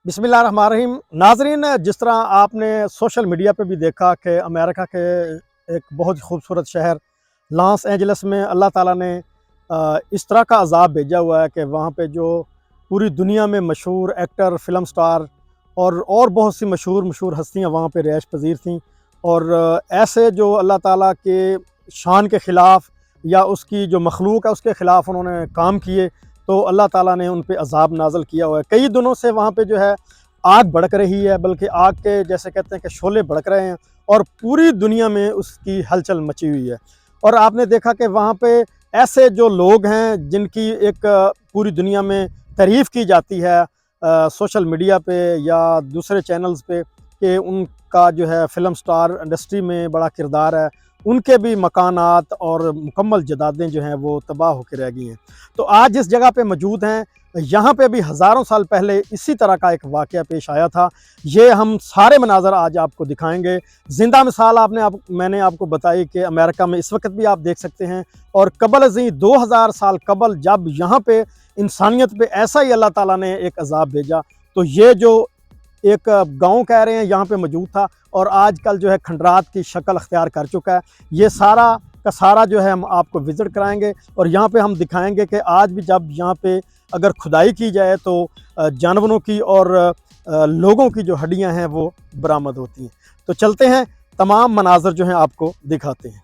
बिस्मिल्लाहिर्रहमानिर्रहीम। नाजरीन, जिस तरह आपने सोशल मीडिया पे भी देखा कि अमेरिका के एक बहुत खूबसूरत शहर लॉस एंजल्स में अल्लाह ताला ने इस तरह का अज़ाब भेजा हुआ है कि वहाँ पे जो पूरी दुनिया में मशहूर एक्टर, फ़िल्म स्टार और बहुत सी मशहूर मशहूर हस्तियाँ वहाँ पे रिहाइश पज़ीर थीं। और ऐसे जो अल्लाह ताला के शान के ख़िलाफ़ या उसकी जो मखलूक है उसके ख़िलाफ़ उन्होंने काम किए, तो अल्लाह ताला ने उन पे अज़ाब नाज़िल किया हुआ है। कई दिनों से वहाँ पे जो है आग भड़क रही है, बल्कि आग के जैसे कहते हैं कि शोले भड़क रहे हैं और पूरी दुनिया में उसकी हलचल मची हुई है। और आपने देखा कि वहाँ पे ऐसे जो लोग हैं जिनकी एक पूरी दुनिया में तारीफ़ की जाती है सोशल मीडिया पे या दूसरे चैनल्स पे कि उनका जो है फ़िल्म स्टार इंडस्ट्री में बड़ा किरदार है, उनके भी मकानात और मुकम्मल जदादें जो हैं वो तबाह होकर रह गई हैं। तो आज जिस जगह पे मौजूद हैं, यहाँ पे भी हज़ारों साल पहले इसी तरह का एक वाक़या पेश आया था। ये हम सारे मनाज़र आज आपको दिखाएँगे। ज़िंदा मिसाल मैंने आपको बताई कि अमेरिका में इस वक़्त भी आप देख सकते हैं, और कबल अज़ीं 2000 साल कबल जब यहाँ पे इंसानियत पे ऐसा ही अल्लाह ताला ने एक अज़ाब भेजा, तो ये जो एक गाँव कह रहे हैं यहाँ पे मौजूद था और आजकल जो है खंडरात की शक्ल अख्तियार कर चुका है। ये सारा का सारा जो है हम आपको विज़िट कराएँगे और यहाँ पे हम दिखाएँगे कि आज भी जब यहाँ पे अगर खुदाई की जाए तो जानवरों की और लोगों की जो हड्डियाँ हैं वो बरामद होती हैं। तो चलते हैं, तमाम मनाज़र जो हैं आपको दिखाते हैं।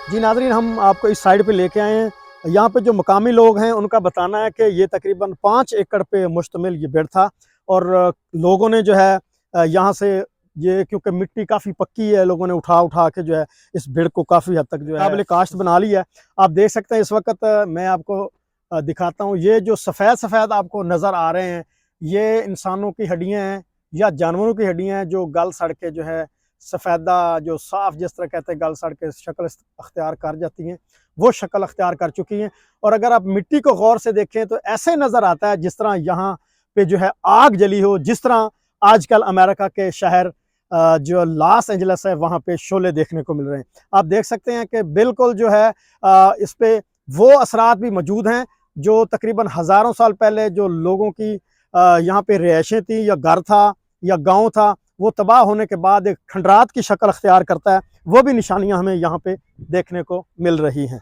जी नाज़रीन, हम आपको इस साइड पे लेके आए हैं। यहाँ पे जो मकामी लोग हैं उनका बताना है कि ये तकरीबन 5 एकड़ पे मुश्तमिल ये बेड़ था और लोगों ने जो है यहाँ से ये, क्योंकि मिट्टी काफ़ी पक्की है, लोगों ने उठा उठा के जो है इस बेड़ को काफ़ी हद तक जो है काबिल काश्त बना लिया है। आप देख सकते हैं इस वक्त मैं आपको दिखाता हूँ, ये जो सफ़ेद सफ़ेद आपको नज़र आ रहे हैं ये इंसानों की हड्डियाँ हैं या जानवरों की हड्डियाँ हैं जो गल सड़ के जो है सफ़ेदा जो साफ़ जिस तरह कहते हैं गल सड़ के शक्ल अख्तियार कर जाती हैं, वो शक्ल अख्तियार कर चुकी हैं। और अगर आप मिट्टी को गौर से देखें तो ऐसे नज़र आता है जिस तरह यहाँ पे जो है आग जली हो, जिस तरह आजकल अमेरिका के शहर जो लॉस एंजल्स है वहाँ पे शोले देखने को मिल रहे हैं। आप देख सकते हैं कि बिल्कुल जो है इस पे वो असरात भी मौजूद हैं जो तकरीबन हज़ारों साल पहले जो लोगों की यहाँ पे रिहाइशें थी या घर था या गाँव था, वो तबाह होने के बाद एक खंडरात की शक्ल अख्तियार करता है। वो भी निशानियां हमें यहाँ पे देखने को मिल रही हैं।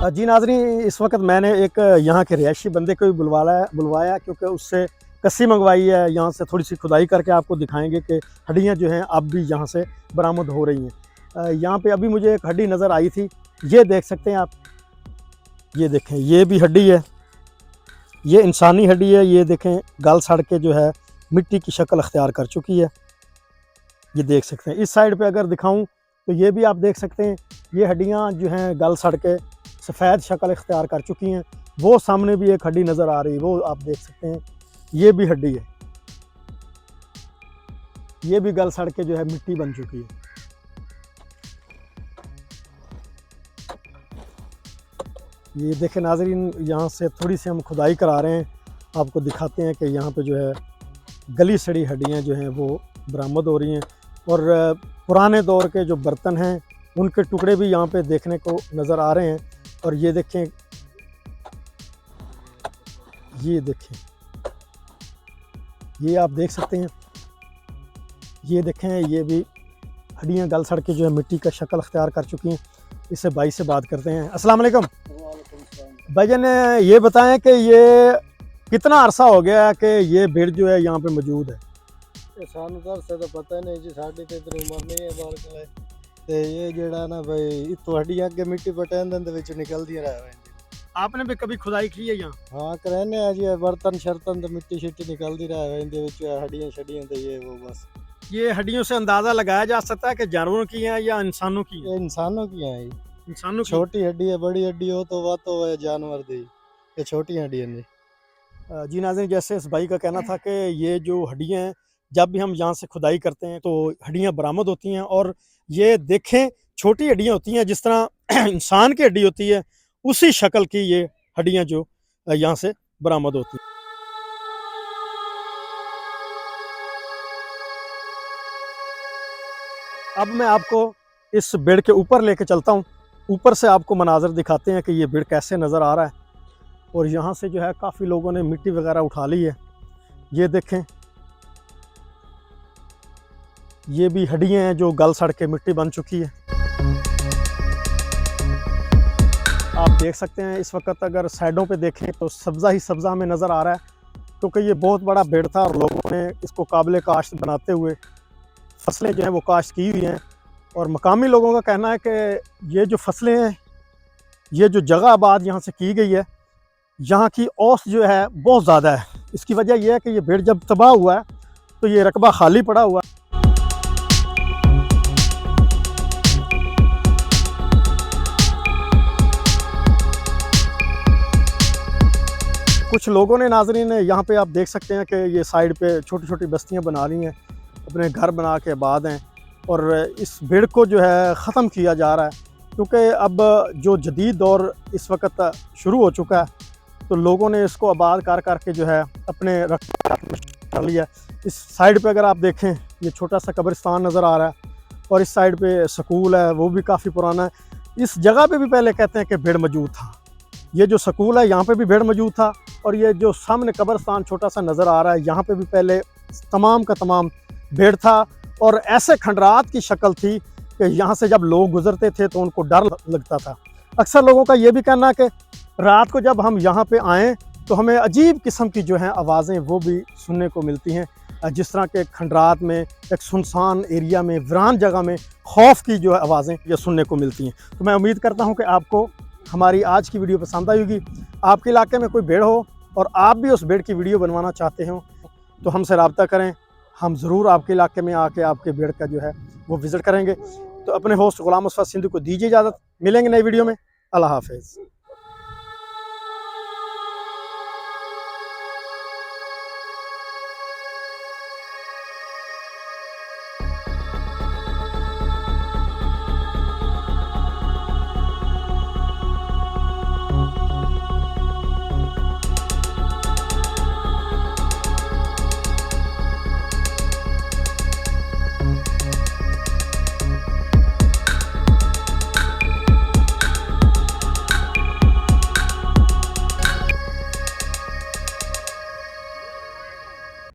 जी नाज़रीन, इस वक्त मैंने एक यहाँ के रिहायशी बंदे को भी बुलवाया क्योंकि उससे कस्सी मंगवाई है। यहाँ से थोड़ी सी खुदाई करके आपको दिखाएंगे कि हड्डियाँ जो हैं अब भी यहाँ से बरामद हो रही हैं। यहाँ पे अभी मुझे एक हड्डी नज़र आई थी, ये देख सकते हैं आप, ये देखें, ये भी हड्डी है, ये इंसानी हड्डी है। ये देखें गल सड़ के जो है मिट्टी की शक्ल अख्तियार कर चुकी है, ये देख सकते हैं। इस साइड पे अगर दिखाऊं तो ये भी आप देख सकते हैं, ये हड्डियाँ जो हैं गल सड़ के सफ़ेद शक्ल अख्तियार कर चुकी हैं। वो सामने भी एक हड्डी नज़र आ रही है, वो आप देख सकते हैं, ये भी हड्डी है, ये भी गल सड़ के जो है मिट्टी बन चुकी है। ये देखें नाज़रीन, यहाँ से थोड़ी सी हम खुदाई करा रहे हैं, आपको दिखाते हैं कि यहाँ पे जो है गली सड़ी हड्डियाँ जो हैं वो बरामद हो रही हैं। और पुराने दौर के जो बर्तन हैं उनके टुकड़े भी यहाँ पे देखने को नज़र आ रहे हैं। और ये देखें, ये देखें, ये आप देख सकते हैं, ये देखें, ये भी हड्डियाँ गल सड़ के जो है मिट्टी का शक्ल अख्तियार कर चुकी हैं। इससे भाई से बात करते हैं। अस्सलाम वालेकुम भाईजान, ये बताएं कि ये कितना अरसा हो गया है कि ये भीड़ जो है यहाँ पे मौजूद है? सानू तो पता नहीं जी, साड़ी तो इतनी उम्र नहीं है बार ते ये जेड़ा ना भाई इतो हड्डियां अगे मिट्टी पटेन दे विच निकलदी रहे। आपने भी कभी खुदाई की है यहाँ? हाँ करने आ जी, बर्तन शर्तन तो मिट्टी शिट्टी निकलती रहे इनके विच, हड्डियां शड्डियां तो ये वो बस। ये हड्डियों से अंदाज़ा लगाया जा सकता है कि जानवरों की हैं या इंसानों की हैं? ये इंसानों की है, इंसानों की। छोटी हड्डी है, बड़ी हड्डी हो तो वह तो है जानवर दी, ये छोटी हड्डी है। जी नाज़रीन, जैसे इस भाई का कहना था कि ये जो हड्डियाँ हैं, जब भी हम यहाँ से खुदाई करते हैं तो हड्डियाँ बरामद होती हैं, और ये देखें छोटी हड्डियाँ होती हैं, जिस तरह इंसान की हड्डी होती है उसी शक्ल की ये हड्डियाँ जो यहाँ से बरामद होती हैं। अब मैं आपको इस बेड़ के ऊपर लेके चलता हूँ। ऊपर से आपको मनाज़र दिखाते हैं कि ये बेड़ कैसे नज़र आ रहा है। और यहाँ से जो है काफ़ी लोगों ने मिट्टी वगैरह उठा ली है। ये देखें, ये भी हड्डियाँ हैं जो गल सड़ के मिट्टी बन चुकी है। आप देख सकते हैं इस वक्त अगर साइडों पे देखें तो सब्ज़ा ही सब्ज़ा हमें नज़र आ रहा है, क्योंकि ये बहुत बड़ा बेड़ था और लोगों ने इसको काबिल काश्त बनाते हुए फसलें जो हैं वो काश्त की हुई हैं। और मकामी लोगों का कहना है कि ये जो फसलें हैं, ये जो जगह आबाद यहाँ से की गई है, यहाँ की औस जो है बहुत ज़्यादा है। इसकी वजह यह है कि ये बेड़ जब तबाह हुआ है तो ये रकबा खाली पड़ा हुआ है। कुछ लोगों ने नाज़रीन यहाँ पे आप देख सकते हैं कि ये साइड पे छोटी छोटी बस्तियाँ बना ली हैं, अपने घर बना के आबाद हैं, और इस बेड़ को जो है ख़त्म किया जा रहा है, क्योंकि अब जो जदीद दौर इस वक्त शुरू हो चुका है, तो लोगों ने इसको आबाद कर करके जो है अपने रख कर लिया। इस साइड पे अगर आप देखें ये छोटा सा कब्रिस्तान नज़र आ रहा है, और इस साइड पे स्कूल है, वो भी काफ़ी पुराना है। इस जगह पे भी पहले कहते हैं कि भेड़ मौजूद था। ये जो स्कूल है यहाँ पे भी भेड़ मौजूद था, और ये जो सामने कब्रिस्तान छोटा सा नज़र आ रहा है, यहाँ पे भी पहले तमाम का तमाम भेड़ था। और ऐसे खंडरात की शक्ल थी कि यहाँ से जब लोग गुजरते थे तो उनको डर लगता था। अक्सर लोगों का ये भी कहना है कि रात को जब हम यहाँ पे आएँ तो हमें अजीब किस्म की जो हैं आवाज़ें वो भी सुनने को मिलती हैं, जिस तरह के खंडरात में एक सुनसान एरिया में, वीरान जगह में खौफ की जो है आवाज़ें ये सुनने को मिलती हैं। तो मैं उम्मीद करता हूँ कि आपको हमारी आज की वीडियो पसंद आई होगी। आपके इलाके में कोई भेड़ हो और आप भी उस भेड़ की वीडियो बनवाना चाहते हो तो हमसे रब्ता करें, हम ज़रूर आपके इलाके में आके आपके भेड़ का जो है वो विज़िट करेंगे। तो अपने होस्ट गुलाम मुस्तफ़ा सिंधु को दीजिए इजाज़त, मिलेंगे नई वीडियो में। अल्लाह हाफ़िज़।